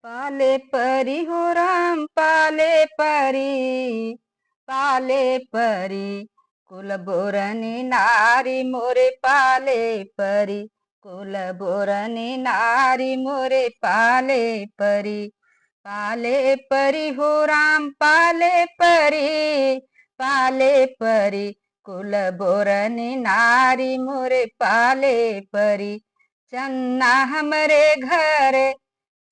पाले परी हो राम पाले परी, पाले परी कुल बोरनी नारी मोरे पाले परी, कुल बोरनी नारी मोरे पाले परी। पाले परी हो राम पाले परी, पाले परी कुल बोरनी नारी मोरे पाले परी। चन्ना हमरे घर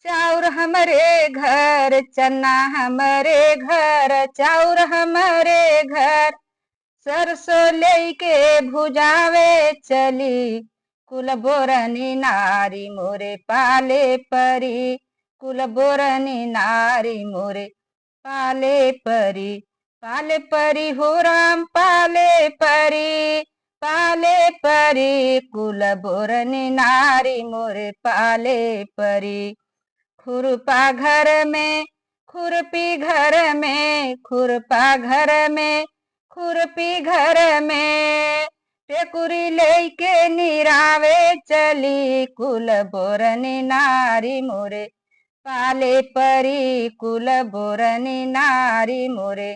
चाउर हमरे घर, चन्ना हमरे घर चाउर हमरे घर, सरसों लेके भुजावे चली, कुल बोरनी नारी मोरे पाले परी, कुल बोरनी नारी मोरे पाले परी। पाले परी हो राम पाले परी, पाले परी कुल बोरनी नारी मोरे पाले परी। खुरपा घर में खुरपी घर में, खुरपा घर में खुरपी घर में, टेकुरी लेके निरावे चली, कुल बोरनी नारी मोरे पाले परी, कुल बोरनी नारी मोरे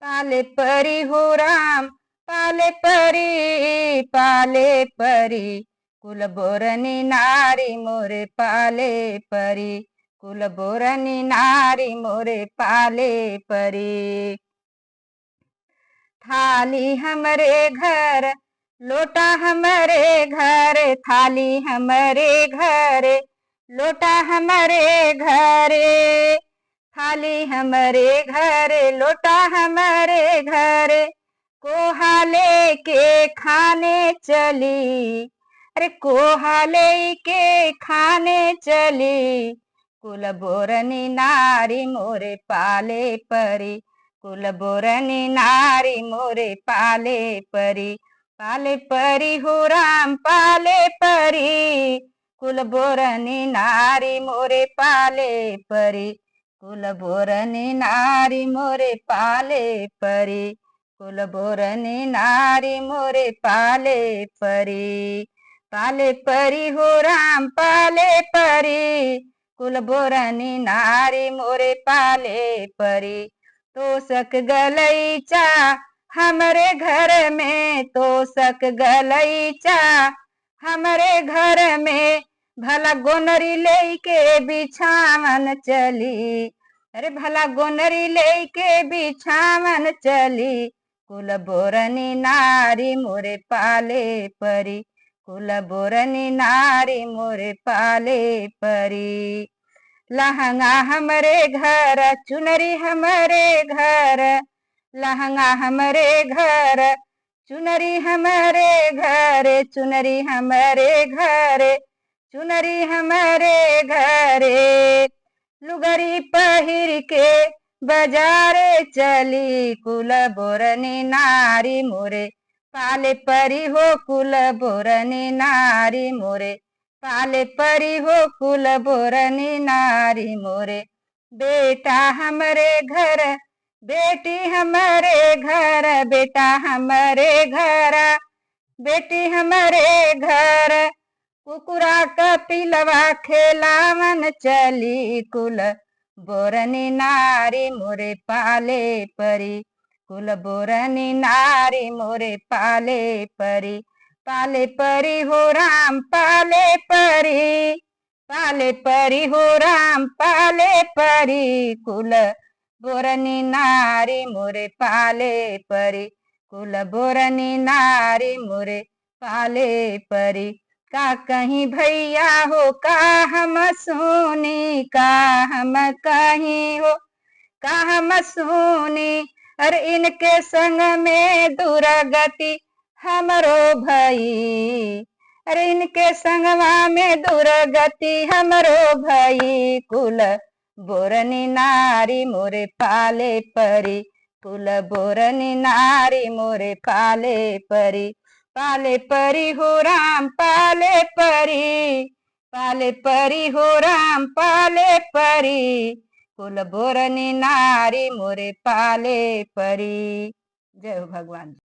पाले परी हो राम पाले परी, पाले परी कुल बोरनी नारी मोरे पाले परी, कुल बोरनी नारी मोरे पाले परी। थाली हमरे घर लोटा हमरे घर, थाली हमरे घर लोटा हमरे घरे, थाली हमरे घर लोटा हमरे घर, कोहा लेके खाने चली, अरे कोहा लेके खाने चली, कुल बोरनी नारी मोरे पाले परी, कुल बोरनी नारी मोरे पाले परी। पाले परी हो राम पाले परी, कुल बोरनी नारी मोरे पाले परी, कुल बोरनी नारी मोरे पाले परी, कुल बोरनी नारी मोरे पाले परी। पाले परी हो राम पाले परी, कुल बोरनी नारी मोरे पाले परी। तोसक गलैचा हमरे घर में, तोसक गलैचा हमरे घर में, भला गोनरी लेके बिछावन चली, अरे भला गोनरी लेके बिछावन चली, कुल बोरनी नारी मोरे पाले परी, कुल बोरनी नारी मोरे पाले परी। लहंगा हमरे घर चुनरी हमरे घर, लहंगा हमरे घर चुनरी हमरे घर, चुनरी हमरे घर चुनरी हमरे घरे, लुगरी पहिर के बाजारे चली, कुल बोरनी नारी मोरे पाले परी हो, कुल बोरनी नारी मोरे पाले परी हो, कुल बोरनी नारी मोरे। बेटा हमरे घर बेटी हमरे घर, बेटा हमरे घर बेटी हमरे घर, कुकुरा कपिलवा खेलावन चली, कुल बोरनी नारी मोरे पाले परी, कुल बोरनी नारी मोरे पाले परी। पाले परी हो राम पाले परी, पाले परी हो राम पाले परी, कुल बोरनी नारी मोरे पाले परी, कुल बोरनी नारी मोरे पाले परी। का कहीं भैया हो का हम सुनी, का हम कहीं हो का हम सुनी, अरे इनके संग में दुर्गति हमरो भई, अरे इनके संगवा में दुर्गति हमरो भई, कुल बोरनी नारी मोरे पाले परी, कुल बोरनी नारी मोरे पाले परी। पाले परी हो राम पाले परी, पाले परी हो राम पाले परी, कुल बोरनी नारी मोरे पाले परी। जय हो भगवान।